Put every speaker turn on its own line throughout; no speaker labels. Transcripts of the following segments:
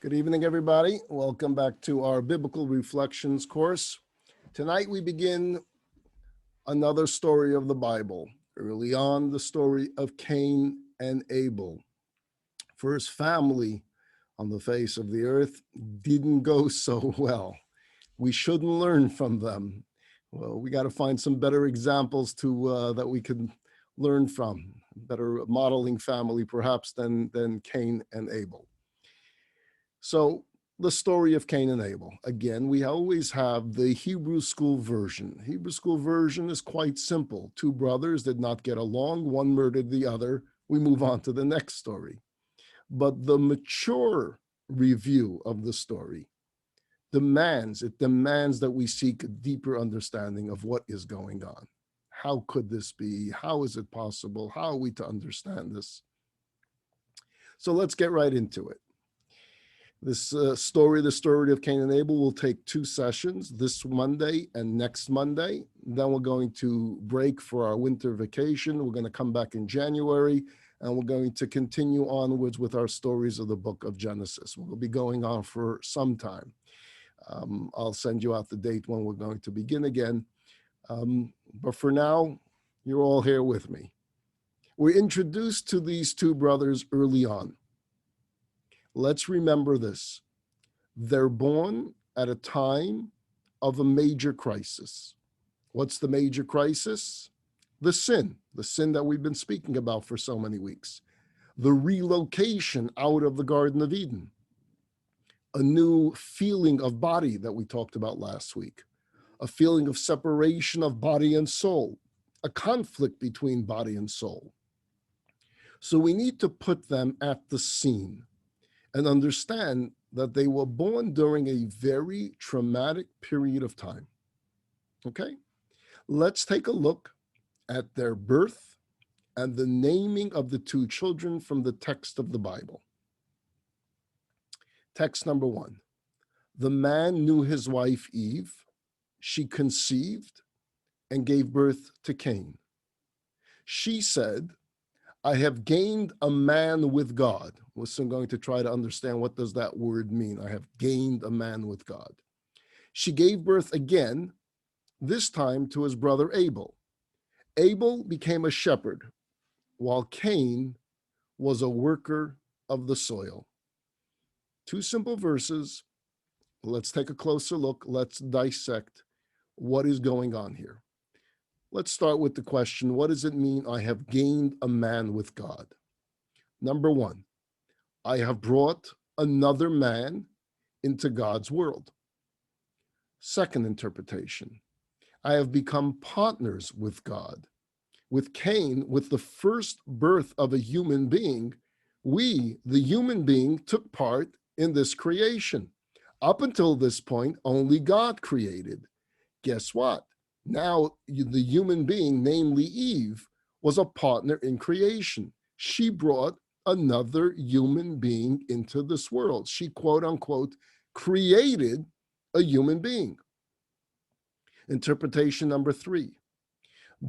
Good evening, everybody. Welcome back to our Biblical Reflections course. Tonight we begin another story of the Bible. Early on, the story of Cain and Abel. First family on the face of the earth didn't go so well. We shouldn't learn from them. Well, we got to find some better examples that we can learn from. Better modeling family, perhaps, than Cain and Abel. So the story of Cain and Abel. Again, we always have the Hebrew school version. Hebrew school version is quite simple. Two brothers did not get along. One murdered the other. We move on to the next story. But the mature review of the story demands that we seek a deeper understanding of what is going on. How could this be? How is it possible? How are we to understand this? So let's get right into it. This story, the story of Cain and Abel, will take 2 sessions, this Monday and next Monday. Then we're going to break for our winter vacation. We're going to come back in January, and we're going to continue onwards with our stories of the book of Genesis. We'll be going on for some time. I'll send you out the date when we're going to begin again. But for now, you're all here with me. We're introduced to these two brothers early on. Let's remember this. They're born at a time of a major crisis. What's the major crisis? The sin that we've been speaking about for so many weeks. The relocation out of the Garden of Eden. A new feeling of body that we talked about last week. A feeling of separation of body and soul. A conflict between body and soul. So we need to put them at the scene and understand that they were born during a very traumatic period of time. Okay? Let's take a look at their birth and the naming of the 2 children from the text of the Bible. Text number 1. The man knew his wife Eve. She conceived and gave birth to Cain. She said, I have gained a man with God. We're soon going to try to understand what does that word mean. I have gained a man with God. She gave birth again, this time to his brother Abel. Abel became a shepherd, while Cain was a worker of the soil. 2 simple verses. Let's take a closer look. Let's dissect what is going on here. Let's start with the question, what does it mean I have gained a man with God? Number 1, I have brought another man into God's world. Second interpretation, I have become partners with God. With Cain, with the first birth of a human being, we, the human being, took part in this creation. Up until this point, only God created. Guess what? Now, the human being, namely Eve, was a partner in creation. She brought another human being into this world. She, quote unquote, created a human being. Interpretation number 3.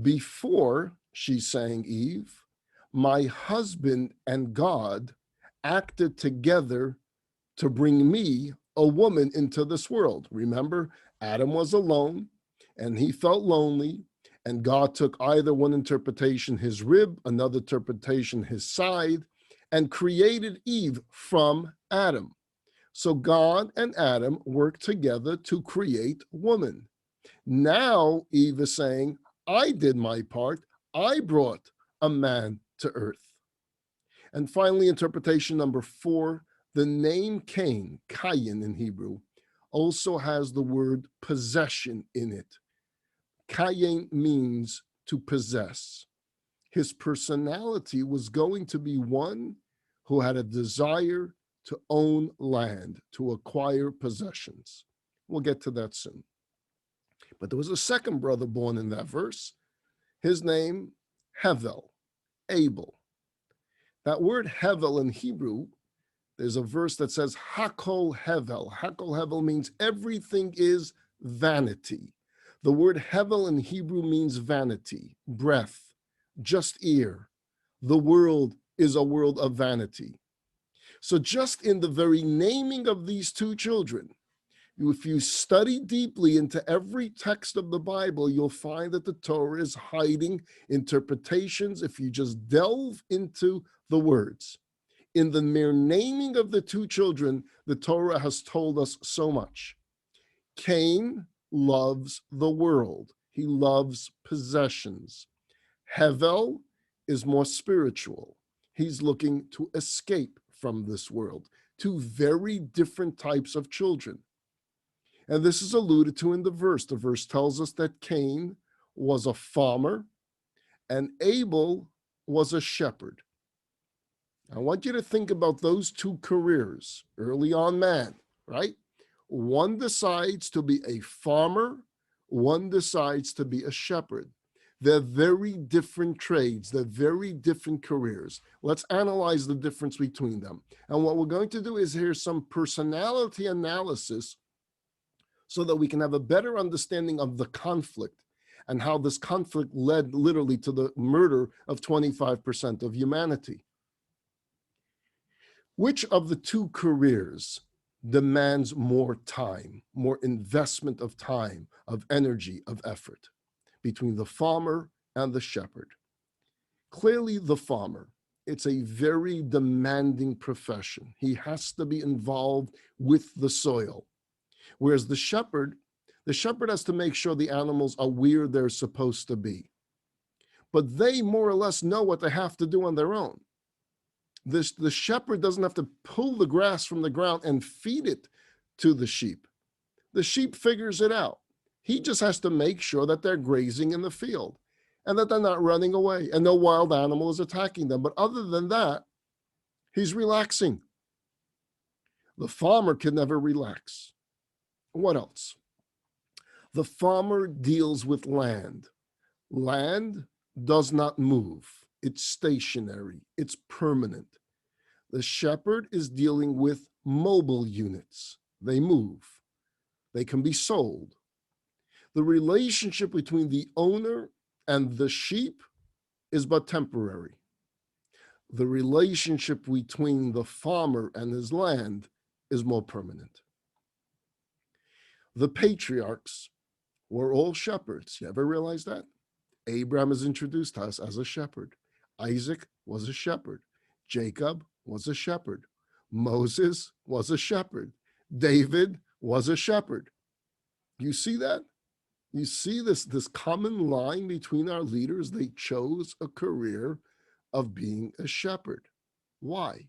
Before, she's saying, Eve, my husband and God acted together to bring me, a woman, into this world. Remember, Adam was alone, and he felt lonely, and God took either one interpretation, his rib, another interpretation, his side, and created Eve from Adam. So God and Adam worked together to create woman. Now Eve is saying, I did my part. I brought a man to earth. And finally, interpretation number 4, the name Cain, Cain in Hebrew, also has the word possession in it. Cain means to possess. His personality was going to be one who had a desire to own land, to acquire possessions. We'll get to that soon. But there was a second brother born in that verse. His name, Hevel, Abel. That word Hevel in Hebrew, there's a verse that says Hakol Hevel. Hakol Hevel means everything is vanity. The word Hevel in Hebrew means vanity, breath, just ear. The world is a world of vanity. So just in the very naming of these two children, if you study deeply into every text of the Bible, you'll find that the Torah is hiding interpretations if you just delve into the words. In the mere naming of the two children, the Torah has told us so much. Cain loves the world. He loves possessions. Hevel is more spiritual. He's looking to escape from this world. Two very different types of children. And this is alluded to in the verse. The verse tells us that Cain was a farmer and Abel was a shepherd. I want you to think about those two careers early on, man, right? One decides to be a farmer, one decides to be a shepherd. They're very different trades, they're very different careers. Let's analyze the difference between them. And what we're going to do is hear some personality analysis so that we can have a better understanding of the conflict and how this conflict led literally to the murder of 25% of humanity. Which of the two careers demands more time, more investment of time, of energy, of effort between the farmer and the shepherd? Clearly the farmer. It's a very demanding profession. He has to be involved with the soil. Whereas the shepherd has to make sure the animals are where they're supposed to be. But they more or less know what they have to do on their own. The shepherd doesn't have to pull the grass from the ground and feed it to the sheep. The sheep figures it out. He just has to make sure that they're grazing in the field and that they're not running away and no wild animal is attacking them. But other than that, he's relaxing. The farmer can never relax. What else? The farmer deals with land. Land does not move. It's stationary. It's permanent. The shepherd is dealing with mobile units. They move. They can be sold. The relationship between the owner and the sheep is but temporary. The relationship between the farmer and his land is more permanent. The patriarchs were all shepherds. You ever realize that? Abraham is introduced to us as a shepherd. Isaac was a shepherd. Jacob was a shepherd. Moses was a shepherd. David was a shepherd. You see that? You see this common line between our leaders. They chose a career of being a shepherd. Why?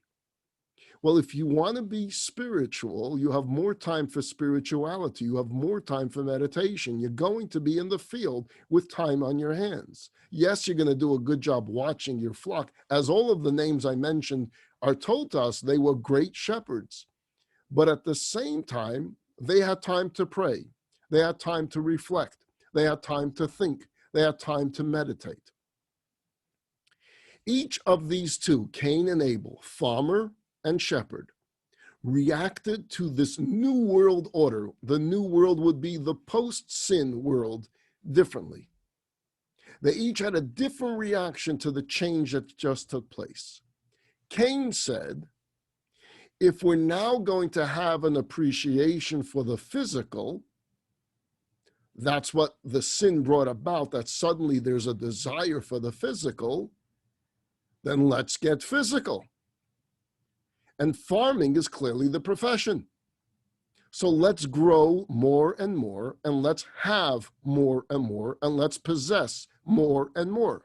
Well, if you want to be spiritual, you have more time for spirituality. You have more time for meditation. You're going to be in the field with time on your hands. Yes, you're going to do a good job watching your flock. As all of the names I mentioned are told to us, they were great shepherds. But at the same time, they had time to pray. They had time to reflect. They had time to think. They had time to meditate. Each of these two, Cain and Abel, farmer and shepherd, reacted to this new world order. The new world would be the post-sin world differently. They each had a different reaction to the change that just took place. Cain said, if we're now going to have an appreciation for the physical, that's what the sin brought about, that suddenly there's a desire for the physical, then let's get physical. And farming is clearly the profession. So let's grow more and more, and let's have more and more, and let's possess more and more.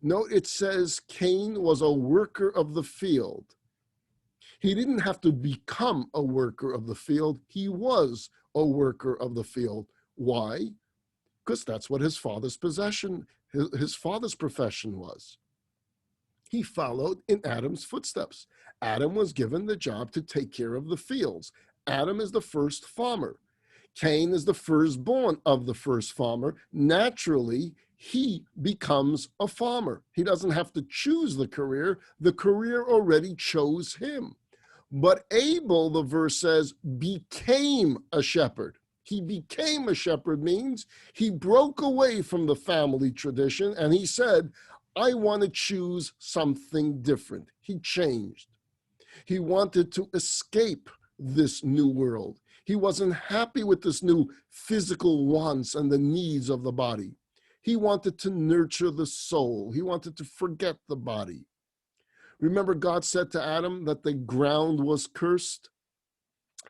Note it says Cain was a worker of the field. He didn't have to become a worker of the field. He was a worker of the field. Why? Because that's what his father's possession, his father's profession was. He followed in Adam's footsteps. Adam was given the job to take care of the fields. Adam is the first farmer. Cain is the firstborn of the first farmer. Naturally, he becomes a farmer. He doesn't have to choose the career. The career already chose him. But Abel, the verse says, became a shepherd. He became a shepherd means he broke away from the family tradition and he said, I want to choose something different. He changed. He wanted to escape this new world. He wasn't happy with this new physical wants and the needs of the body. He wanted to nurture the soul. He wanted to forget the body. Remember, God said to Adam that the ground was cursed?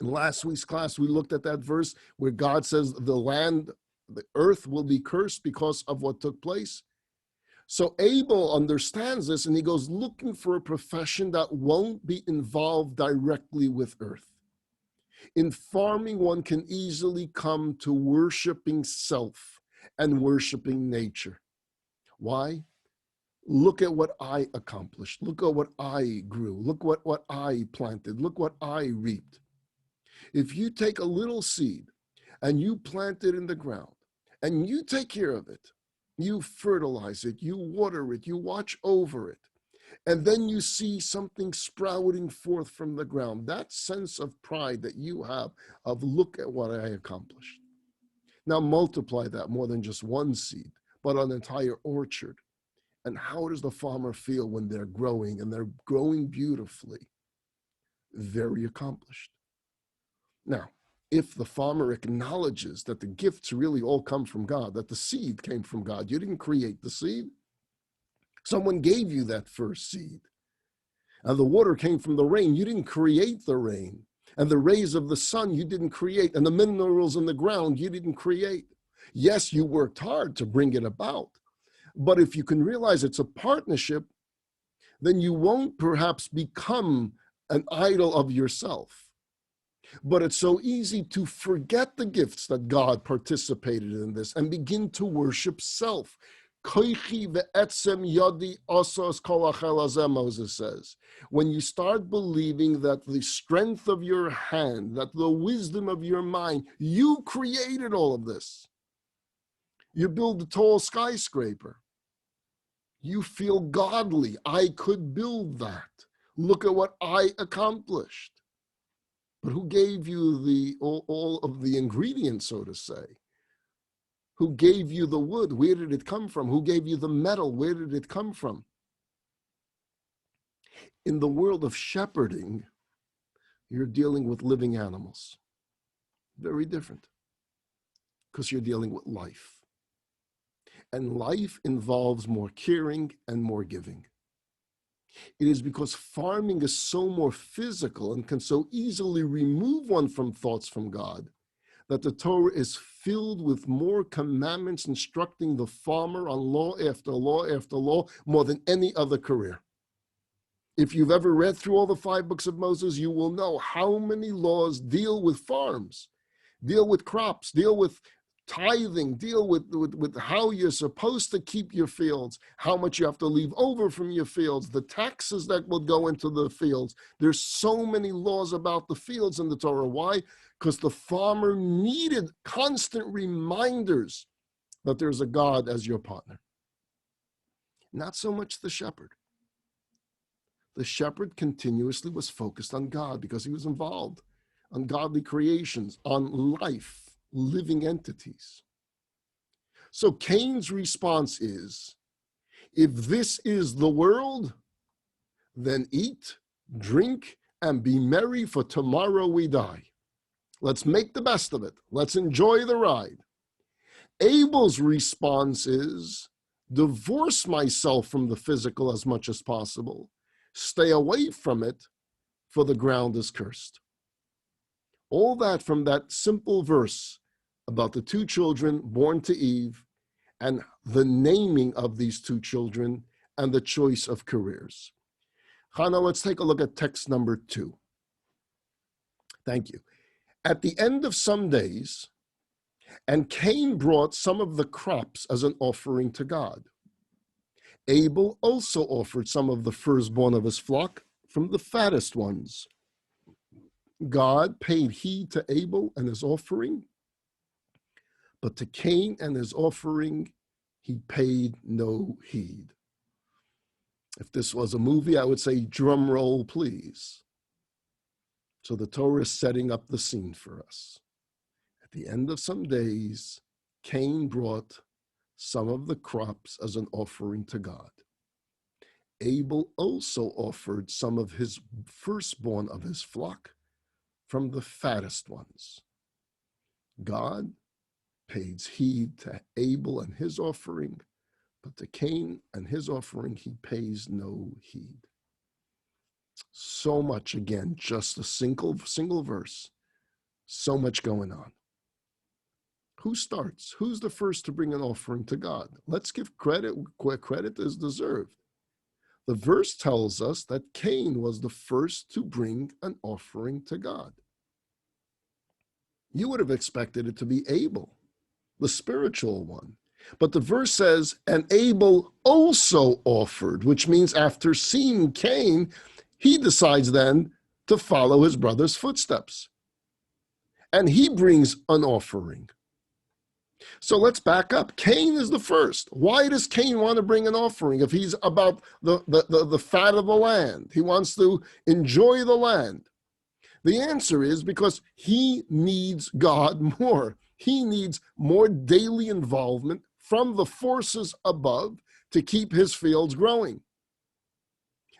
In last week's class, we looked at that verse where God says the earth will be cursed because of what took place. So Abel understands this, and he goes looking for a profession that won't be involved directly with earth. In farming, one can easily come to worshiping self and worshiping nature. Why? Look at what I accomplished. Look at what I grew. Look what I planted. Look what I reaped. If you take a little seed and you plant it in the ground and you take care of it, you fertilize it, you water it, you watch over it, and then you see something sprouting forth from the ground, that sense of pride that you have of look at what I accomplished. Now multiply that more than just one seed, but an entire orchard. And how does the farmer feel when they're growing, and they're growing beautifully? Very accomplished. Now, if the farmer acknowledges that the gifts really all come from God, that the seed came from God, you didn't create the seed. Someone gave you that first seed. And the water came from the rain. You didn't create the rain. And the rays of the sun, you didn't create. And the minerals in the ground, you didn't create. Yes, you worked hard to bring it about. But if you can realize it's a partnership, then you won't perhaps become an idol of yourself. But it's so easy to forget the gifts that God participated in this and begin to worship self. Moses says, when you start believing that the strength of your hand, that the wisdom of your mind, you created all of this. You build a tall skyscraper. You feel godly. I could build that. Look at what I accomplished. But who gave you all of the ingredients, so to say? Who gave you the wood? Where did it come from? Who gave you the metal? Where did it come from? In the world of shepherding, you're dealing with living animals. Very different, because you're dealing with life. And life involves more caring and more giving. It is because farming is so more physical and can so easily remove one from thoughts from God that the Torah is filled with more commandments instructing the farmer on law after law after law more than any other career. If you've ever read through all the 5 books of Moses, you will know how many laws deal with farms, deal with crops, deal with tithing, deal with how you're supposed to keep your fields, how much you have to leave over from your fields, the taxes that will go into the fields. There's so many laws about the fields in the Torah. Why? Because the farmer needed constant reminders that there's a God as your partner. Not so much the shepherd. The shepherd continuously was focused on God because he was involved on godly creations, on life, living entities. So Cain's response is, if this is the world, then eat, drink, and be merry, for tomorrow we die. Let's make the best of it. Let's enjoy the ride. Abel's response is, divorce myself from the physical as much as possible. Stay away from it, for the ground is cursed. All that from that simple verse about the 2 children born to Eve and the naming of these 2 children and the choice of careers. Chana, let's take a look at text number 2. Thank you. At the end of some days, and Cain brought some of the crops as an offering to God. Abel also offered some of the firstborn of his flock from the fattest ones. God paid heed to Abel and his offering, but to Cain and his offering, he paid no heed. If this was a movie, I would say, drum roll, please. So the Torah is setting up the scene for us. At the end of some days, Cain brought some of the crops as an offering to God. Abel also offered some of his firstborn of his flock from the fattest ones. God pays heed to Abel and his offering, but to Cain and his offering, he pays no heed. So much, again, just a single verse. So much going on. Who starts? Who's the first to bring an offering to God? Let's give credit where credit is deserved. The verse tells us that Cain was the first to bring an offering to God. You would have expected it to be Abel, the spiritual one. But the verse says, and Abel also offered, which means after seeing Cain, he decides then to follow his brother's footsteps. And he brings an offering. So let's back up. Cain is the first. Why does Cain want to bring an offering if he's about the fat of the land? He wants to enjoy the land. The answer is because he needs God more. He needs more daily involvement from the forces above to keep his fields growing.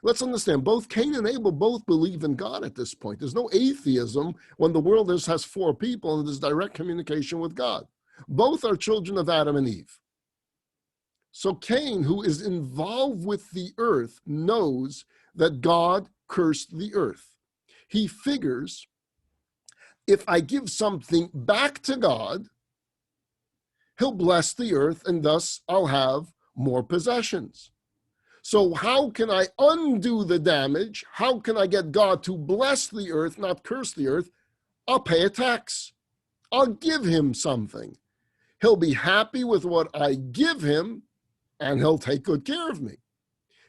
Let's understand, both Cain and Abel both believe in God at this point. There's no atheism when the world has four people and there's direct communication with God. Both are children of Adam and Eve. So Cain, who is involved with the earth, knows that God cursed the earth. He figures, if I give something back to God, he'll bless the earth and thus I'll have more possessions. So how can I undo the damage? How can I get God to bless the earth, not curse the earth? I'll pay a tax. I'll give him something. He'll be happy with what I give him, and he'll take good care of me.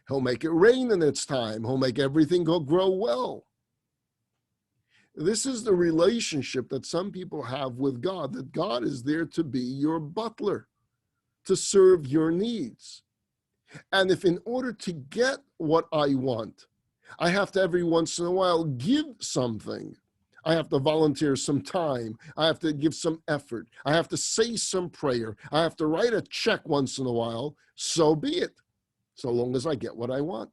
He'll make it rain in its time. He'll make everything grow well. This is the relationship that some people have with God, that God is there to be your butler, to serve your needs. And if in order to get what I want, I have to every once in a while give something, I have to volunteer some time, I have to give some effort, I have to say some prayer, I have to write a check once in a while, so be it, so long as I get what I want.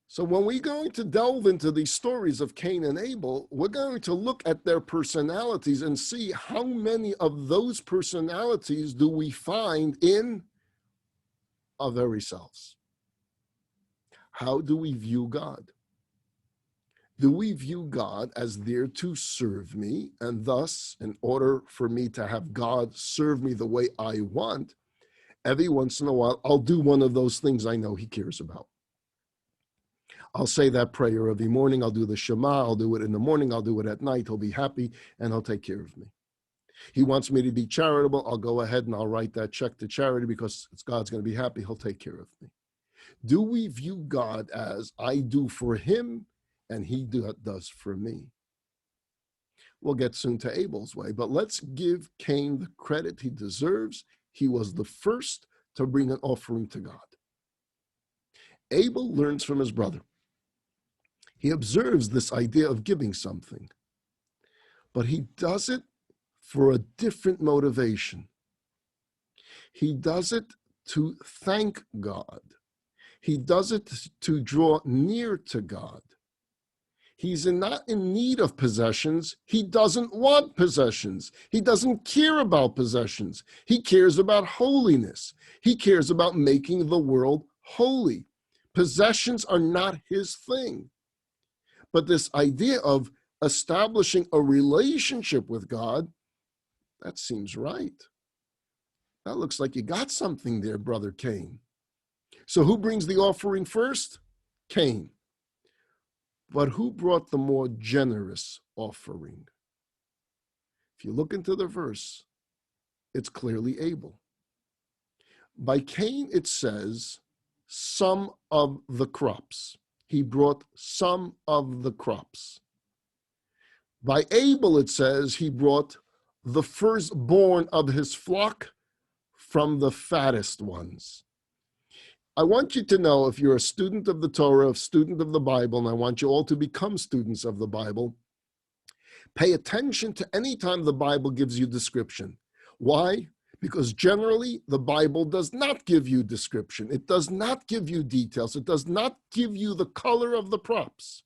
So when we're going to delve into these stories of Cain and Abel, we're going to look at their personalities and see how many of those personalities do we find in our very selves. How do we view God? Do we view God as there to serve me, and thus, in order for me to have God serve me the way I want, every once in a while, I'll do one of those things I know he cares about. I'll say that prayer every morning. I'll do the Shema. I'll do it in the morning. I'll do it at night. He'll be happy and he'll take care of me. He wants me to be charitable. I'll go ahead and I'll write that check to charity because God's going to be happy. He'll take care of me. Do we view God as I do for him and he does for me? We'll get soon to Abel's way, but let's give Cain the credit he deserves. He was the first to bring an offering to God. Abel learns from his brother. He observes this idea of giving something, but he does it for a different motivation. He does it to thank God. He does it to draw near to God. He's not in need of possessions. He doesn't want possessions. He doesn't care about possessions. He cares about holiness. He cares about making the world holy. Possessions are not his thing. But this idea of establishing a relationship with God, that seems right. That looks like you got something there, brother Cain. So who brings the offering first? Cain. But who brought the more generous offering? If you look into the verse, it's clearly Abel. By Cain, it says, some of the crops. He brought some of the crops. By Abel, it says he brought the firstborn of his flock from the fattest ones. I want you to know, if you're a student of the Torah, a student of the Bible, and I want you all to become students of the Bible, pay attention to any time the Bible gives you description. Why? Because generally, the Bible does not give you description. It does not give you details. It does not give you the color of the props.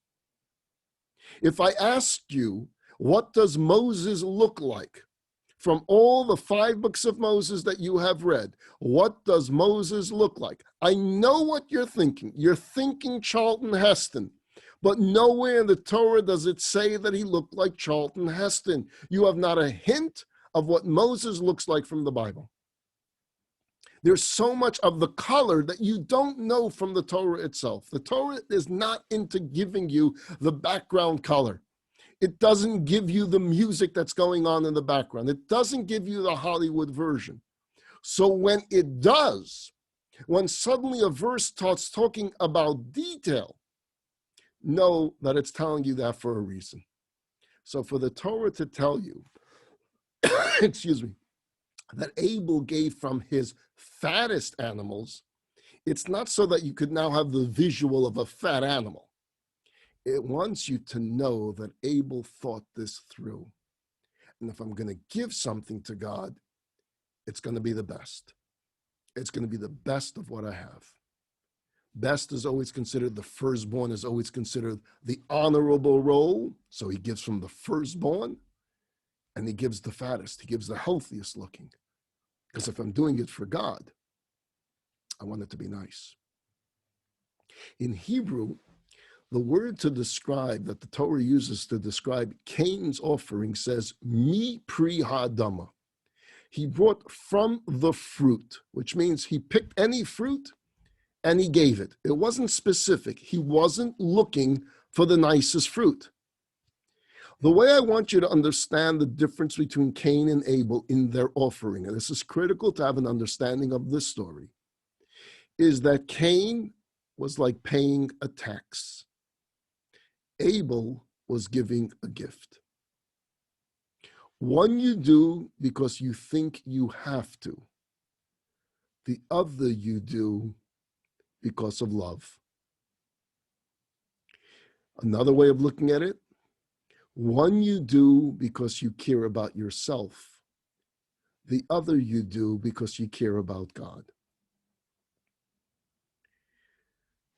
If I asked you, what does Moses look like? From all the 5 books of Moses that you have read, what does Moses look like? I know what you're thinking. You're thinking Charlton Heston. But nowhere in the Torah does it say that he looked like Charlton Heston. You have not a hint of what Moses looks like from the Bible. There's so much of the color that you don't know from the Torah itself. The Torah is not into giving you the background color. It doesn't give you the music that's going on in the background. It doesn't give you the Hollywood version. So when it does, when suddenly a verse starts talking about detail, know that it's telling you that for a reason. So for the Torah to tell you, excuse me, that Abel gave from his fattest animals, it's not so that you could now have the visual of a fat animal. It wants you to know that Abel thought this through. And if I'm going to give something to God, it's going to be the best. It's going to be the best of what I have. Best is always considered, the firstborn is always considered the honorable role. So he gives from the firstborn, and he gives the fattest. He gives the healthiest looking. Because if I'm doing it for God, I want it to be nice. In Hebrew, the word to describe that the Torah uses to describe Cain's offering says, mi pri ha'adama. He brought from the fruit, which means he picked any fruit and he gave it. It wasn't specific. He wasn't looking for the nicest fruit. The way I want you to understand the difference between Cain and Abel in their offering, and this is critical to have an understanding of this story, is that Cain was like paying a tax. Abel was giving a gift. One you do because you think you have to. The other you do because of love. Another way of looking at it, one you do because you care about yourself. The other you do because you care about God.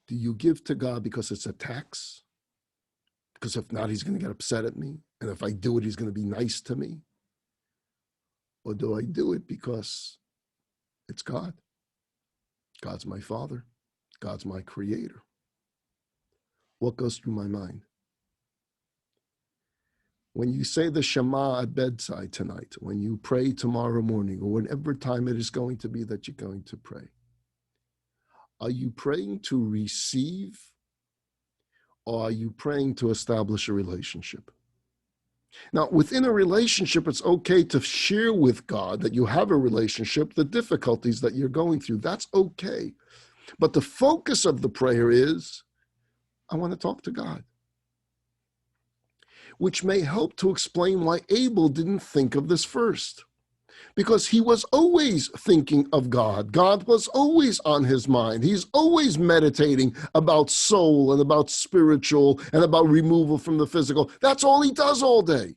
Do you give to God because it's a tax? Because if not, he's going to get upset at me. And if I do it, he's going to be nice to me. Or do I do it because it's God? God's my Father. God's my Creator. What goes through my mind? When you say the Shema at bedside tonight, when you pray tomorrow morning, or whatever time it is going to be that you're going to pray, are you praying to receive, or are you praying to establish a relationship? Now, within a relationship, it's okay to share with God that you have a relationship, the difficulties that you're going through. That's okay. But the focus of the prayer is, I want to talk to God. Which may help to explain why Abel didn't think of this first. Because he was always thinking of God. God was always on his mind. He's always meditating about soul and about spiritual and about removal from the physical. That's all he does all day.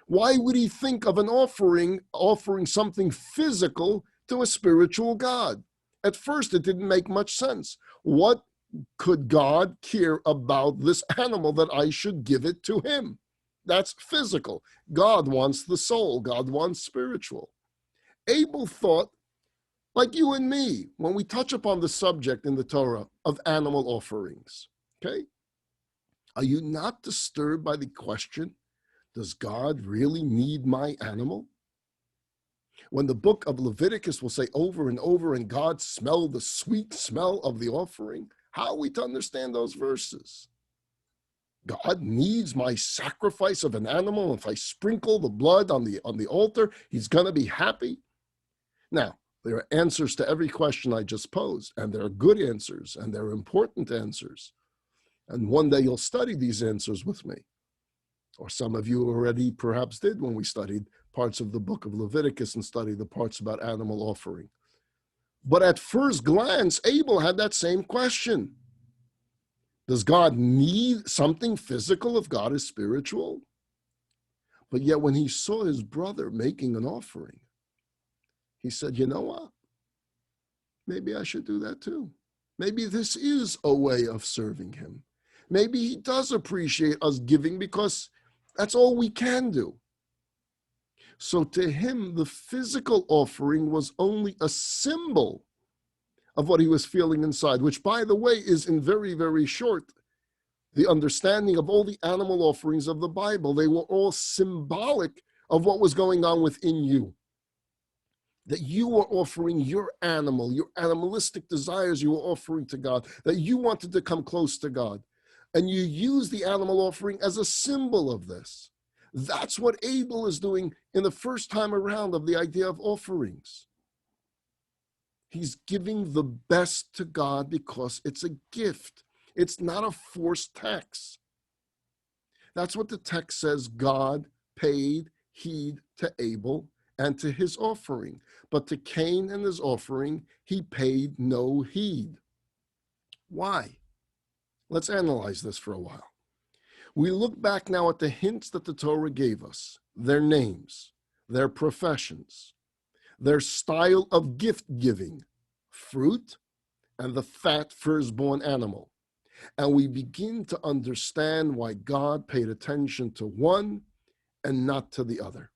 Why would he think of an offering something physical to a spiritual God? At first, it didn't make much sense. What could God care about this animal that I should give it to him? That's physical. God wants the soul. God wants spiritual. Abel thought, like you and me, when we touch upon the subject in the Torah of animal offerings, okay? Are you not disturbed by the question, does God really need my animal? When the book of Leviticus will say over and over, and God smelled the sweet smell of the offering, how are we to understand those verses? God needs my sacrifice of an animal. If I sprinkle the blood on the altar, he's going to be happy. Now, there are answers to every question I just posed, and there are good answers, and there are important answers. And one day you'll study these answers with me. Or some of you already perhaps did when we studied parts of the book of Leviticus and studied the parts about animal offering. But at first glance, Abel had that same question. Does God need something physical if God is spiritual? But yet when he saw his brother making an offering, he said, you know what? Maybe I should do that too. Maybe this is a way of serving him. Maybe he does appreciate us giving because that's all we can do. So to him, the physical offering was only a symbol of what he was feeling inside, which, by the way, is in very, very short, the understanding of all the animal offerings of the Bible. They were all symbolic of what was going on within you. That you were offering your animal, your animalistic desires you were offering to God, that you wanted to come close to God. And you use the animal offering as a symbol of this. That's what Abel is doing in the first time around of the idea of offerings. He's giving the best to God because it's a gift. It's not a forced tax. That's what the text says. God paid heed to Abel and to his offering. But to Cain and his offering, he paid no heed. Why? Let's analyze this for a while. We look back now at the hints that the Torah gave us, their names, their professions, their style of gift giving, fruit, and the fat firstborn animal. And we begin to understand why God paid attention to one and not to the other.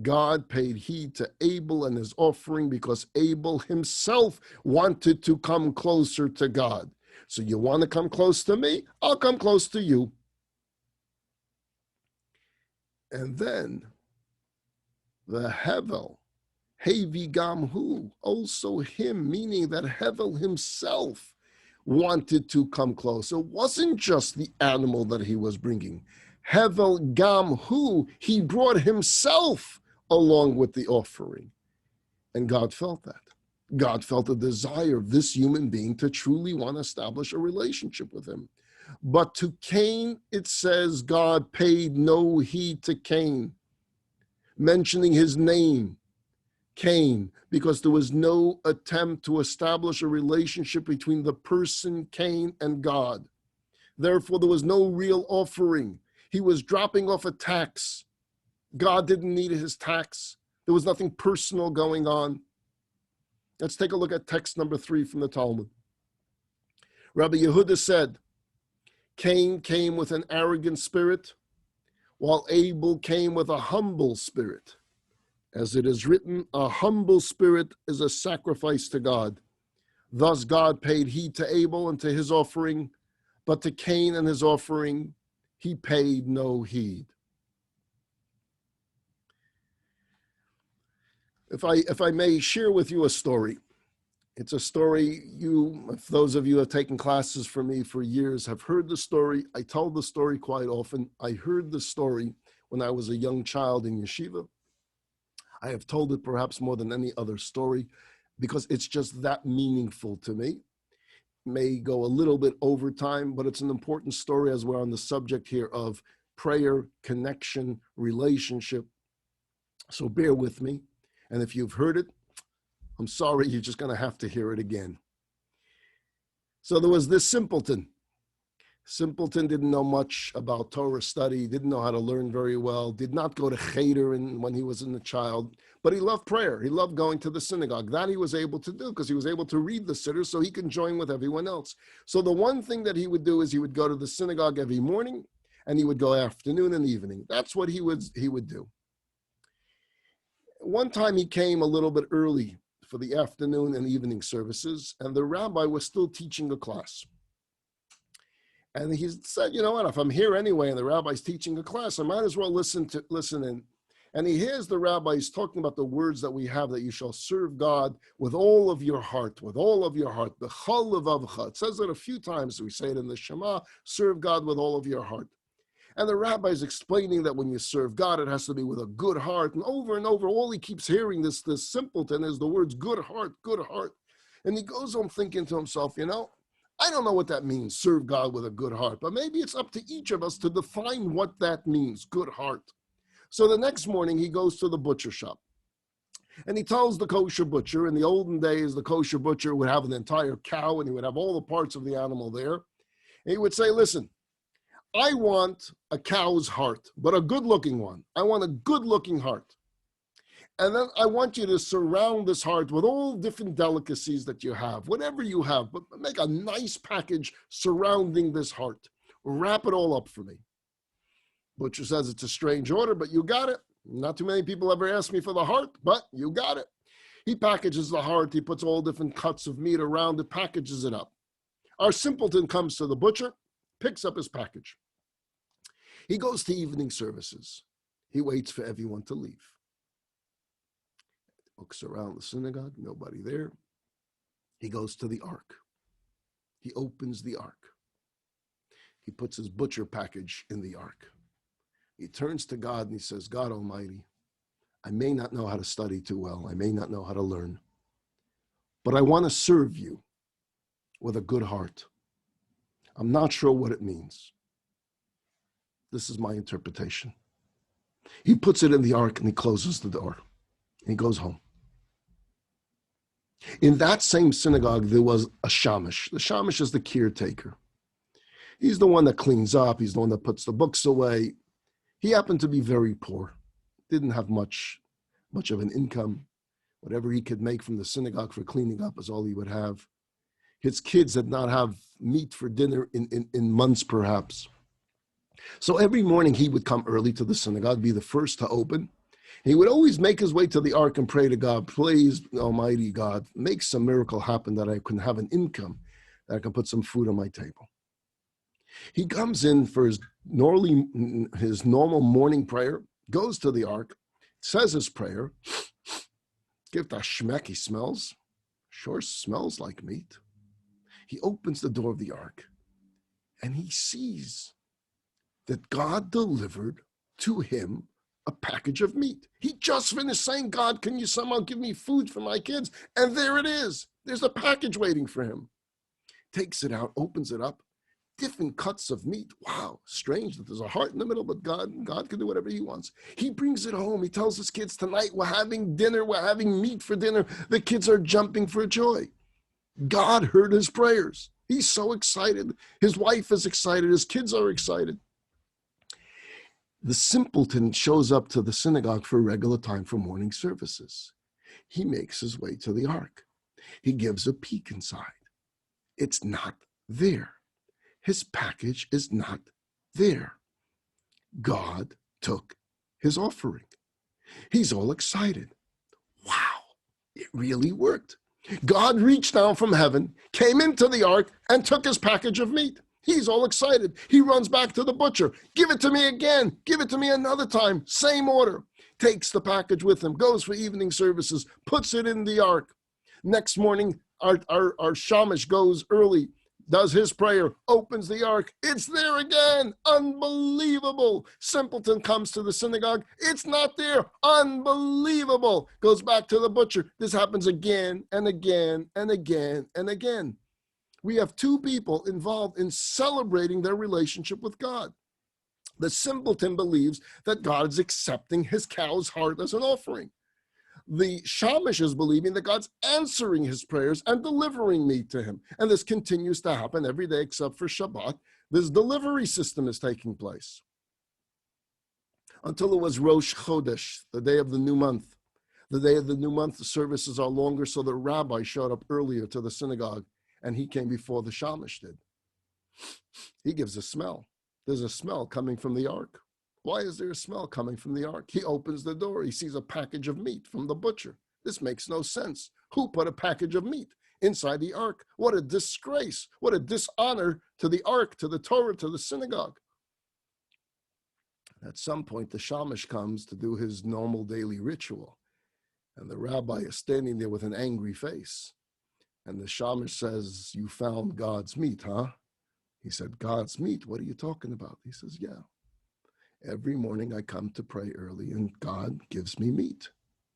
God paid heed to Abel and his offering because Abel himself wanted to come closer to God. So you want to come close to me? I'll come close to you. And then the Hevel, Hevi Gamhu, also him, meaning that Hevel himself wanted to come close. It wasn't just the animal that he was bringing. Hevel Gamhu, he brought himself along with the offering. And God felt that. God felt the desire of this human being to truly want to establish a relationship with him. But to Cain, it says God paid no heed to Cain, mentioning his name, Cain, because there was no attempt to establish a relationship between the person Cain and God. Therefore, there was no real offering. He was dropping off a tax. God didn't need his tax. There was nothing personal going on. Let's take a look at text number 3 from the Talmud. Rabbi Yehuda said, Cain came with an arrogant spirit, while Abel came with a humble spirit. As it is written, a humble spirit is a sacrifice to God. Thus God paid heed to Abel and to his offering, but to Cain and his offering, he paid no heed. If I may share with you a story. It's a story if those of you who have taken classes from me for years, have heard the story. I tell the story quite often. I heard the story when I was a young child in yeshiva. I have told it perhaps more than any other story because it's just that meaningful to me. It may go a little bit over time, but it's an important story as we're on the subject here of prayer, connection, relationship. So bear with me. And if you've heard it, I'm sorry, you're just going to have to hear it again. So there was this simpleton. Simpleton didn't know much about Torah study, didn't know how to learn very well, did not go to cheder when he was a child, but he loved prayer. He loved going to the synagogue. That he was able to do because he was able to read the siddur so he can join with everyone else. So the one thing that he would do is he would go to the synagogue every morning and he would go afternoon and evening. That's what he would do. One time he came a little bit early for the afternoon and evening services, and the rabbi was still teaching a class. And he said, you know what, if I'm here anyway and the rabbi's teaching a class, I might as well listen in. And he hears the rabbis talking about the words that we have, that you shall serve God with all of your heart, with all of your heart. B'chol levavcha. It says it a few times. We say it in the Shema, serve God with all of your heart. And the rabbi is explaining that when you serve God, it has to be with a good heart. And over, all he keeps hearing this simpleton is the words good heart, good heart. And he goes on thinking to himself, I don't know what that means, serve God with a good heart. But maybe it's up to each of us to define what that means, good heart. So the next morning, he goes to the butcher shop. And he tells the kosher butcher, in the olden days, the kosher butcher would have an entire cow and he would have all the parts of the animal there. And he would say, listen, I want a cow's heart, but a good-looking one. I want a good-looking heart. And then I want you to surround this heart with all different delicacies that you have, whatever you have, but make a nice package surrounding this heart. Wrap it all up for me. Butcher says it's a strange order, but you got it. Not too many people ever ask me for the heart, but you got it. He packages the heart. He puts all different cuts of meat around it, packages it up. Our simpleton comes to the butcher, picks up his package. He goes to evening services. He waits for everyone to leave. Looks around the synagogue, nobody there. He goes to the ark. He opens the ark. He puts his butcher package in the ark. He turns to God and he says, God Almighty, I may not know how to study too well. I may not know how to learn, but I want to serve you with a good heart. I'm not sure what it means. This is my interpretation. He puts it in the ark and he closes the door. And he goes home. In that same synagogue, there was a shamash. The shamash is the caretaker. He's the one that cleans up. He's the one that puts the books away. He happened to be very poor. Didn't have much of an income. Whatever he could make from the synagogue for cleaning up is all he would have. His kids did not have meat for dinner in months, perhaps. So every morning he would come early to the synagogue, be the first to open. He would always make his way to the ark and pray to God, please, Almighty God, make some miracle happen that I can have an income, that I can put some food on my table. He comes in for his normal morning prayer, goes to the ark, says his prayer, give that schmeck, he smells. Sure smells like meat. He opens the door of the ark and he sees that God delivered to him a package of meat. He just finished saying, God, can you somehow give me food for my kids? And there it is. There's a package waiting for him. Takes it out, opens it up, different cuts of meat. Wow, strange that there's a heart in the middle, but God can do whatever he wants. He brings it home. He tells his kids, tonight we're having dinner. We're having meat for dinner. The kids are jumping for joy. God heard his prayers. He's so excited. His wife is excited. His kids are excited. The simpleton shows up to the synagogue for regular time for morning services. He makes his way to the ark. He gives a peek inside. It's not there. His package is not there. God took his offering. He's all excited. Wow, it really worked. God reached down from heaven, came into the ark, and took his package of meat. He's all excited. He runs back to the butcher. Give it to me again. Give it to me another time. Same order. Takes the package with him, goes for evening services, puts it in the ark. Next morning, our shamash goes early, does his prayer, opens the ark. It's there again. Unbelievable. Simpleton comes to the synagogue. It's not there. Unbelievable. Goes back to the butcher. This happens again and again and again and again. We have two people involved in celebrating their relationship with God. The simpleton believes that God is accepting his cow's heart as an offering. The shamash is believing that God's answering his prayers and delivering meat to him. And this continues to happen every day except for Shabbat. This delivery system is taking place. Until it was Rosh Chodesh, the day of the new month. The day of the new month, the services are longer, so the rabbi showed up earlier to the synagogue, and he came before the shamash did. He gives a smell. There's a smell coming from the ark. Why is there a smell coming from the ark? He opens the door. He sees a package of meat from the butcher. This makes no sense. Who put a package of meat inside the ark? What a disgrace. What a dishonor to the ark, to the Torah, to the synagogue. At some point, the shamash comes to do his normal daily ritual. And the rabbi is standing there with an angry face. And the shamash says, you found God's meat, huh? He said, God's meat? What are you talking about? He says, yeah. Every morning I come to pray early and God gives me meat.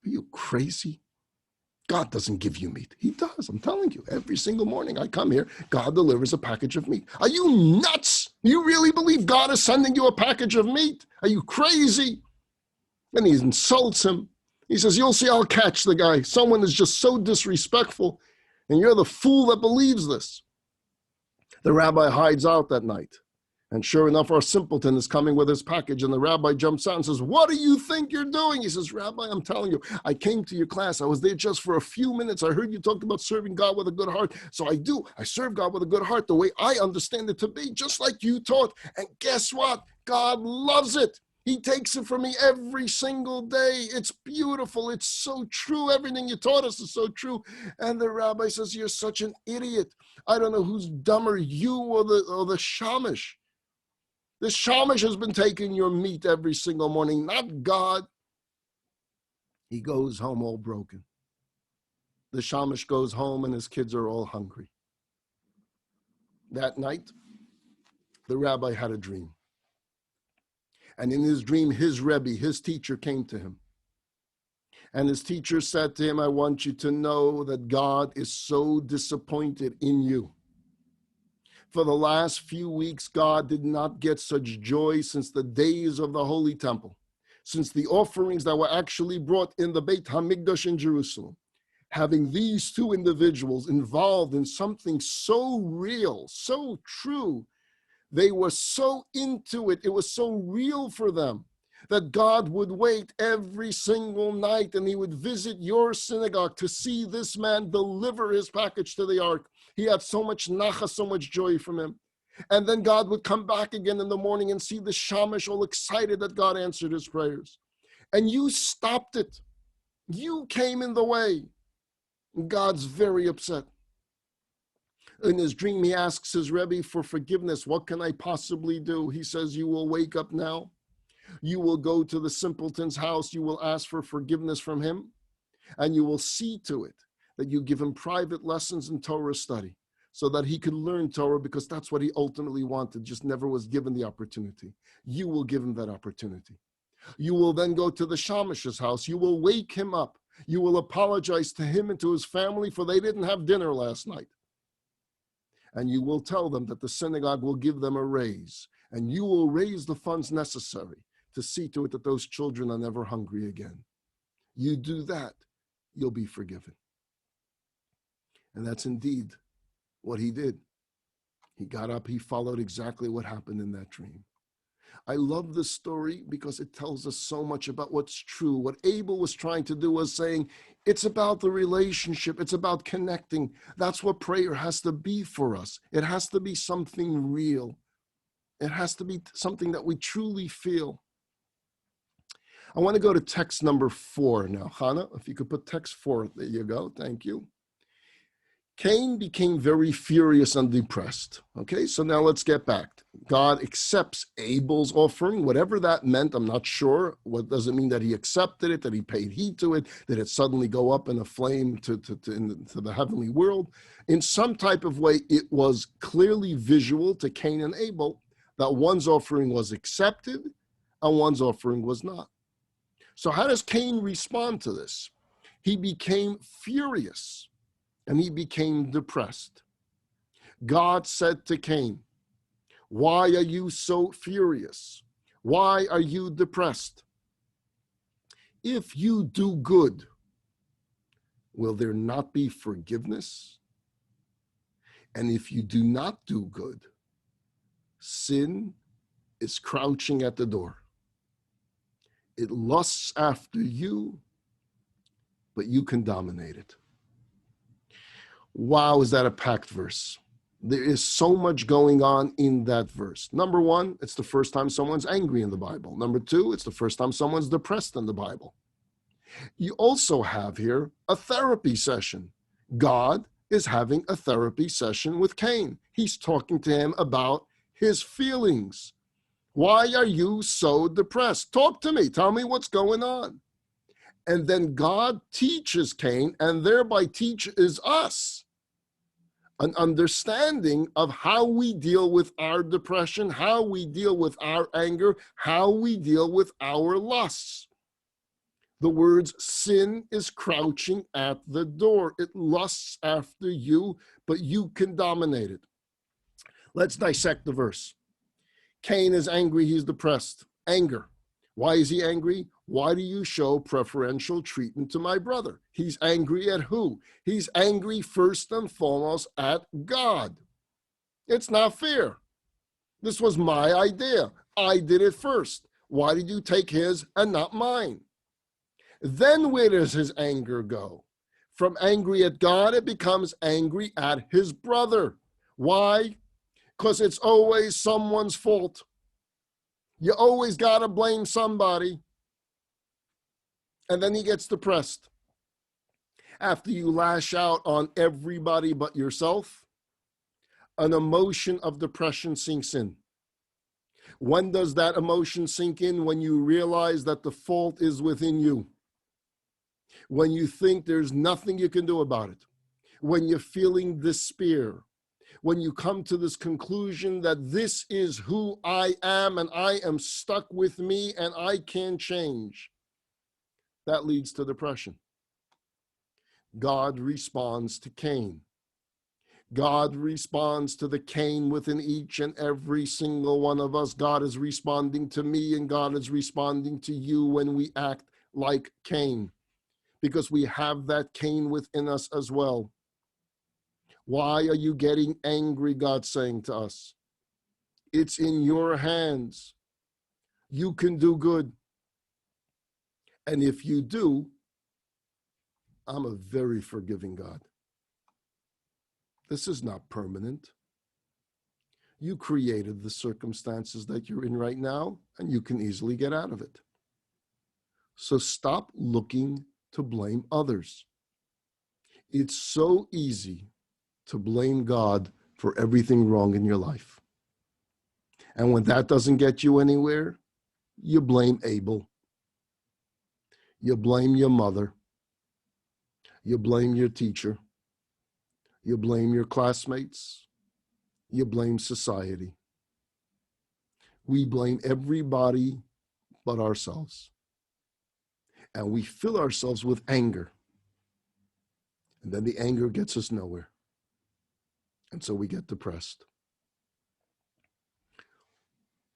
Are you crazy? God doesn't give you meat. He does, I'm telling you. Every single morning I come here, God delivers a package of meat. Are you nuts? You really believe God is sending you a package of meat? Are you crazy? And he insults him. He says, you'll see, I'll catch the guy. Someone is just so disrespectful, and you're the fool that believes this. The rabbi hides out that night. And sure enough, our simpleton is coming with his package, and the rabbi jumps out and says, "What do you think you're doing?" He says, "Rabbi, I'm telling you, I came to your class. I was there just for a few minutes. I heard you talked about serving God with a good heart. So I do. I serve God with a good heart the way I understand it to be, just like you taught. And guess what? God loves it. He takes it from me every single day. It's beautiful. It's so true. Everything you taught us is so true." And the rabbi says, "You're such an idiot. I don't know who's dumber, you or the shamish. The shamish has been taking your meat every single morning, not God." He goes home all broken. The shamish goes home and his kids are all hungry. That night, the rabbi had a dream. And in his dream, his Rebbe, his teacher, came to him. And his teacher said to him, "I want you to know that God is so disappointed in you. For the last few weeks, God did not get such joy since the days of the Holy Temple, since the offerings that were actually brought in the Beit HaMikdash in Jerusalem. Having these two individuals involved in something so real, so true, they were so into it, it was so real for them, that God would wait every single night and he would visit your synagogue to see this man deliver his package to the ark. He had so much nachas, so much joy from him. And then God would come back again in the morning and see the shamish all excited that God answered his prayers. And you stopped it. You came in the way. God's very upset." In his dream, he asks his Rebbe for forgiveness. "What can I possibly do?" He says, "You will wake up now. You will go to the simpleton's house. You will ask for forgiveness from him. And you will see to it that you give him private lessons in Torah study so that he could learn Torah, because that's what he ultimately wanted, just never was given the opportunity. You will give him that opportunity. You will then go to the shamish's house. You will wake him up. You will apologize to him and to his family for they didn't have dinner last night. And you will tell them that the synagogue will give them a raise, and you will raise the funds necessary to see to it that those children are never hungry again. You do that, you'll be forgiven." And that's indeed what he did. He got up, he followed exactly what happened in that dream. I love this story because it tells us so much about what's true. What Abel was trying to do was saying, it's about the relationship. It's about connecting. That's what prayer has to be for us. It has to be something real. It has to be something that we truly feel. I want to go to text number 4 now. Hannah, if you could put text 4. There you go. Thank you. Cain became very furious and depressed. Okay, so now let's get back. God accepts Abel's offering, whatever that meant. I'm not sure. What does it mean that he accepted it, that he paid heed to it, that it suddenly go up in a flame to the heavenly world? In some type of way, it was clearly visual to Cain and Abel that one's offering was accepted and one's offering was not. So how does Cain respond to this? He became furious and he became depressed. God said to Cain, "Why are you so furious? Why are you depressed? If you do good, will there not be forgiveness? And if you do not do good, sin is crouching at the door. It lusts after you, but you can dominate it." Wow, is that a packed verse? There is so much going on in that verse. Number one, it's the first time someone's angry in the Bible. Number two, it's the first time someone's depressed in the Bible. You also have here a therapy session. God is having a therapy session with Cain. He's talking to him about his feelings. Why are you so depressed? Talk to me. Tell me what's going on. And then God teaches Cain, and thereby teaches us an understanding of how we deal with our depression, how we deal with our anger, how we deal with our lusts. The words sin is crouching at the door. It lusts after you, but you can dominate it. Let's dissect the verse. Cain is angry, he's depressed. Anger. Why is he angry? Why do you show preferential treatment to my brother? He's angry at who? He's angry first and foremost at God. It's not fair. This was my idea. I did it first. Why did you take his and not mine? Then where does his anger go? From angry at God, it becomes angry at his brother. Why? Because it's always someone's fault. You always got to blame somebody. And then he gets depressed. After you lash out on everybody but yourself, an emotion of depression sinks in. When does that emotion sink in? When you realize that the fault is within you. When you think there's nothing you can do about it. When you're feeling despair. When you come to this conclusion that this is who I am and I am stuck with me and I can't change. That leads to depression. God responds to Cain. God responds to the Cain within each and every single one of us. God is responding to me and God is responding to you when we act like Cain, because we have that Cain within us as well. Why are you getting angry? God's saying to us. It's in your hands. You can do good. And if you do, I'm a very forgiving God. This is not permanent. You created the circumstances that you're in right now, and you can easily get out of it. So stop looking to blame others. It's so easy to blame God for everything wrong in your life. And when that doesn't get you anywhere, you blame Abel. You blame your mother. You blame your teacher. You blame your classmates. You blame society. We blame everybody but ourselves. And we fill ourselves with anger. And then the anger gets us nowhere. And so we get depressed.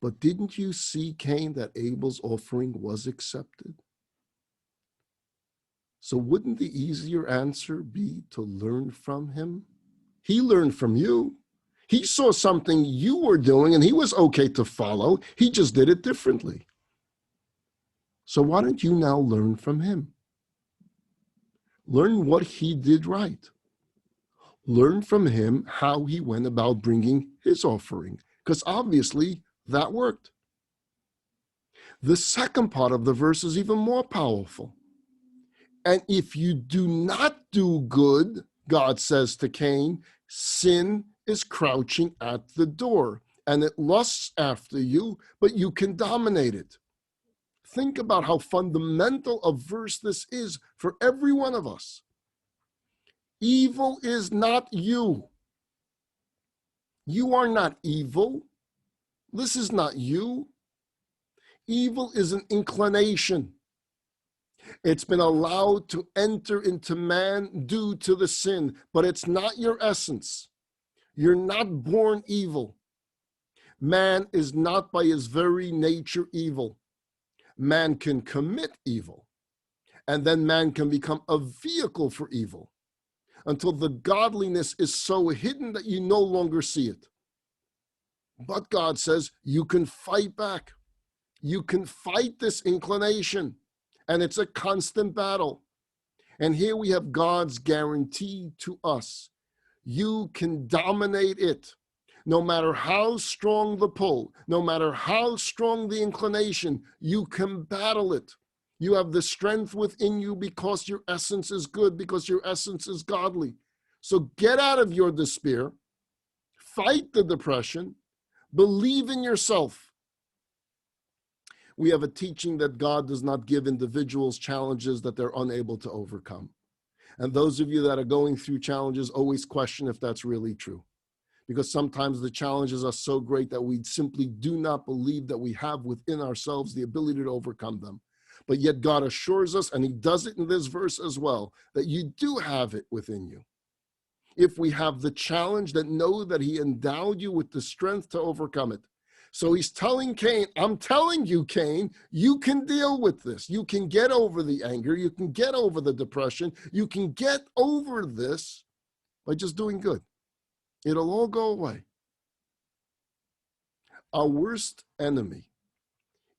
But didn't you see, Cain, that Abel's offering was accepted? So wouldn't the easier answer be to learn from him? He learned from you. He saw something you were doing and he was okay to follow. He just did it differently. So why don't you now learn from him? Learn what he did right. Learn from him how he went about bringing his offering, because obviously that worked. The second part of the verse is even more powerful. And if you do not do good, God says to Cain, sin is crouching at the door and it lusts after you, but you can dominate it. Think about how fundamental a verse this is for every one of us. Evil is not you. You are not evil. This is not you. Evil is an inclination. It's been allowed to enter into man due to the sin, but it's not your essence. You're not born evil. Man is not by his very nature evil. Man can commit evil, and then man can become a vehicle for evil until the godliness is so hidden that you no longer see it. But God says you can fight back. You can fight this inclination, and it's a constant battle. And here we have God's guarantee to us. You can dominate it. No matter how strong the pull, no matter how strong the inclination, you can battle it. You have the strength within you because your essence is good, because your essence is godly. So get out of your despair, fight the depression, believe in yourself. We have a teaching that God does not give individuals challenges that they're unable to overcome. And those of you that are going through challenges always question if that's really true. Because sometimes the challenges are so great that we simply do not believe that we have within ourselves the ability to overcome them. But yet God assures us, and he does it in this verse as well, that you do have it within you. If we have the challenge, that know that he endowed you with the strength to overcome it. So he's telling Cain, I'm telling you, Cain, you can deal with this. You can get over the anger. You can get over the depression. You can get over this by just doing good. It'll all go away. Our worst enemy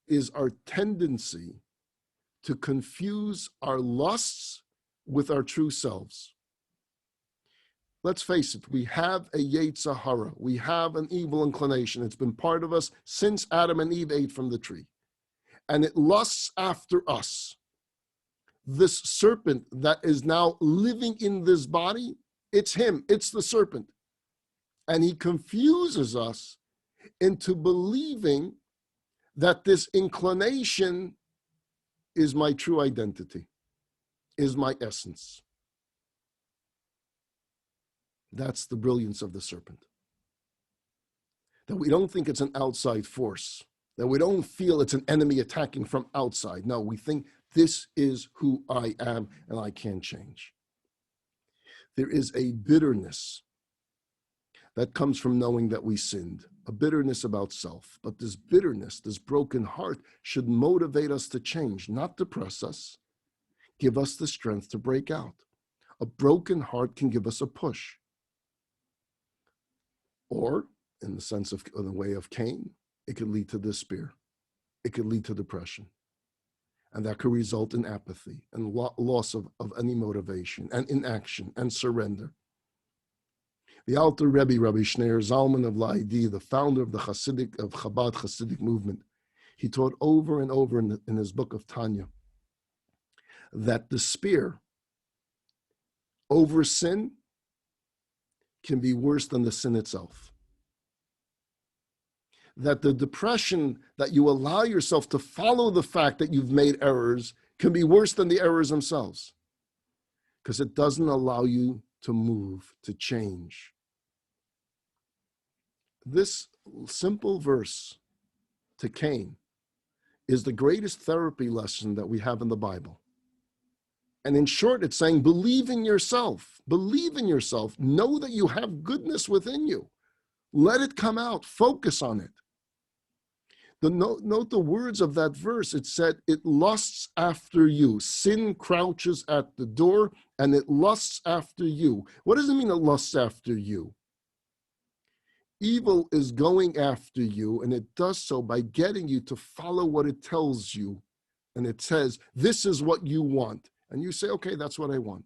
is our tendency to confuse our lusts with our true selves. Let's face it, we have a Yetzer Hara. We have an evil inclination. It's been part of us since Adam and Eve ate from the tree. And it lusts after us. This serpent that is now living in this body, it's him, it's the serpent. And he confuses us into believing that this inclination is my true identity, is my essence. That's the brilliance of the serpent. That we don't think it's an outside force, that we don't feel it's an enemy attacking from outside. No, we think this is who I am and I can't change. There is a bitterness that comes from knowing that we sinned, a bitterness about self. But this bitterness, this broken heart, should motivate us to change, not depress us, give us the strength to break out. A broken heart can give us a push. Or, in the sense of, in the way of Cain, it could lead to despair. It could lead to depression. And that could result in apathy and loss of any motivation and inaction and surrender. The Alter Rebbe, Rabbi Shneir Zalman of Laidi, the founder of the Chabad Hasidic movement, he taught over and over in his book of Tanya that despair over sin can be worse than the sin itself. That the depression that you allow yourself to follow the fact that you've made errors can be worse than the errors themselves, because it doesn't allow you to move, to change. This simple verse to Cain is the greatest therapy lesson that we have in the Bible. And in short, it's saying, believe in yourself. Believe in yourself. Know that you have goodness within you. Let it come out. Focus on it. Note the words of that verse. It said, it lusts after you. Sin crouches at the door and it lusts after you. What does it mean it lusts after you? Evil is going after you, and it does so by getting you to follow what it tells you. And it says, this is what you want. And you say, okay, that's what I want.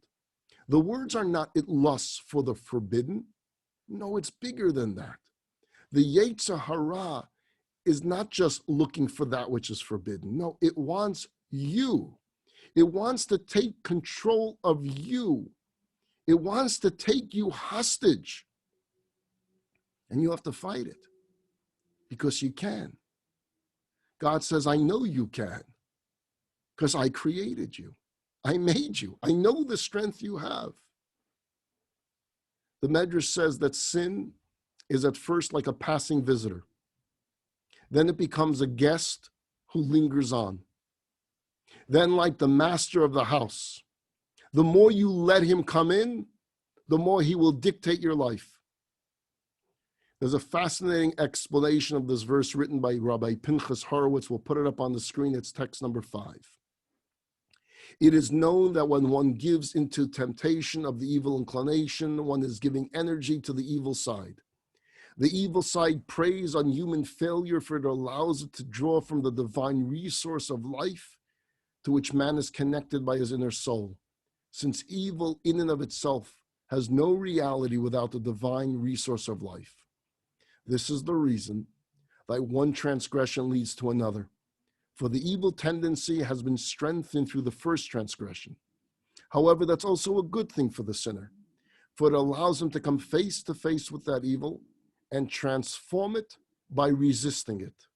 The words are not, it lusts for the forbidden. No, it's bigger than that. The Yetzer Hara is not just looking for that which is forbidden. No, it wants you. It wants to take control of you. It wants to take you hostage. And you have to fight it because you can. God says, I know you can because I created you. I made you. I know the strength you have. The Medrash says that sin is at first like a passing visitor. Then it becomes a guest who lingers on. Then like the master of the house, the more you let him come in, the more he will dictate your life. There's a fascinating explanation of this verse written by Rabbi Pinchas Horowitz. We'll put it up on the screen. It's text number 5. It is known that when one gives into temptation of the evil inclination, one is giving energy to the evil side. The evil side preys on human failure, for it allows it to draw from the divine resource of life to which man is connected by his inner soul, since evil in and of itself has no reality without the divine resource of life. This is the reason that one transgression leads to another. For the evil tendency has been strengthened through the first transgression. However, that's also a good thing for the sinner, for it allows him to come face to face with that evil and transform it by resisting it.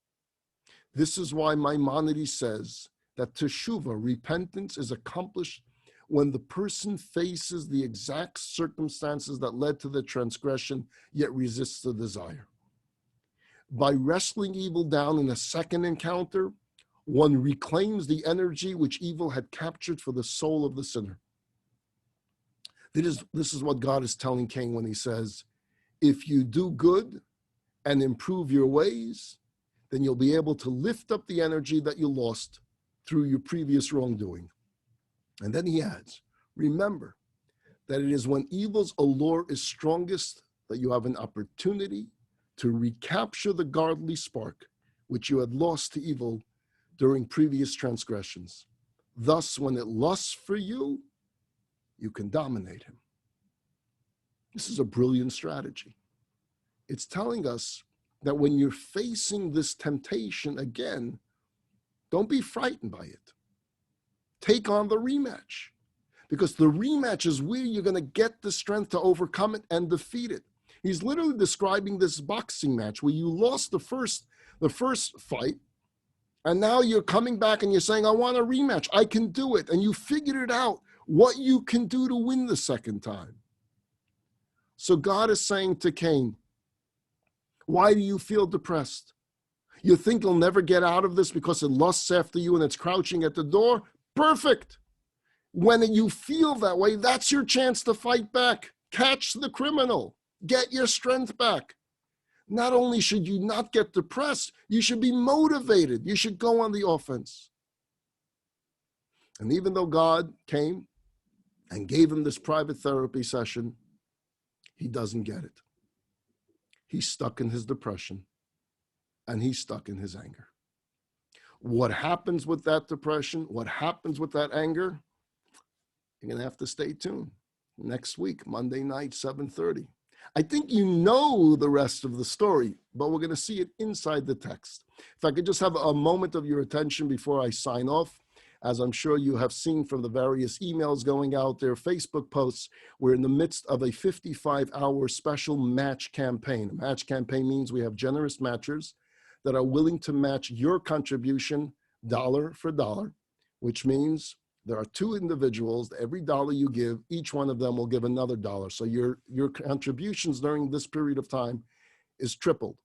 This is why Maimonides says that teshuvah, repentance, is accomplished when the person faces the exact circumstances that led to the transgression, yet resists the desire. By wrestling evil down in a second encounter, one reclaims the energy which evil had captured for the soul of the sinner. This is what God is telling Cain when he says, if you do good and improve your ways, then you'll be able to lift up the energy that you lost through your previous wrongdoing. And then he adds, remember that it is when evil's allure is strongest that you have an opportunity to recapture the godly spark which you had lost to evil during previous transgressions. Thus, when it lusts for you, you can dominate him. This is a brilliant strategy. It's telling us that when you're facing this temptation again, don't be frightened by it. Take on the rematch, because the rematch is where you're going to get the strength to overcome it and defeat it. He's literally describing this boxing match where you lost the first fight, and now you're coming back and you're saying, I want a rematch. I can do it. And you figured it out, what you can do to win the second time. So God is saying to Cain, why do you feel depressed? You think you'll never get out of this because it lusts after you and it's crouching at the door? Perfect. When you feel that way, that's your chance to fight back. Catch the criminal. Get your strength back. Not only should you not get depressed, you should be motivated. You should go on the offense. And even though God came and gave him this private therapy session, he doesn't get it. He's stuck in his depression, and he's stuck in his anger. What happens with that depression? What happens with that anger? You're going to have to stay tuned. Next week, Monday night, 7:30. I think you know the rest of the story, but we're going to see it inside the text. If I could just have a moment of your attention before I sign off. As I'm sure you have seen from the various emails going out there, Facebook posts, we're in the midst of a 55-hour special match campaign. A match campaign means we have generous matchers that are willing to match your contribution dollar for dollar, which means there are two individuals. Every dollar you give, each one of them will give another dollar. So your contributions during this period of time is tripled.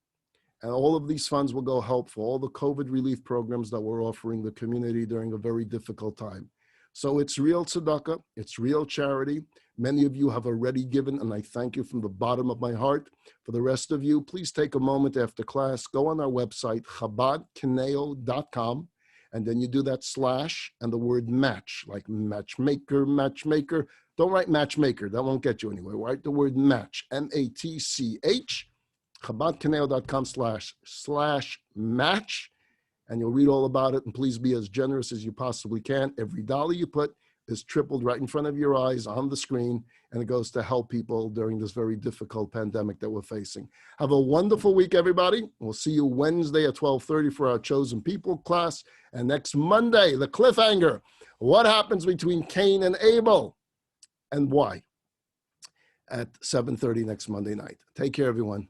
And all of these funds will go help for all the COVID relief programs that we're offering the community during a very difficult time. So it's real tzedakah, it's real charity. Many of you have already given, and I thank you from the bottom of my heart. For the rest of you, please take a moment after class, go on our website, chabadconejo.com, and then you do that slash and the word match, like matchmaker. Don't write matchmaker, that won't get you anywhere. Write the word match, M-A-T-C-H, chabadconejo.com/match, and you'll read all about it. And please be as generous as you possibly can. Every dollar you put is tripled right in front of your eyes on the screen, and it goes to help people during this very difficult pandemic that we're facing. Have a wonderful week, everybody. We'll see you Wednesday at 12:30 for our Chosen People class, and next Monday, the cliffhanger. What happens between Cain and Abel, and why? At 7:30 next Monday night. Take care, everyone.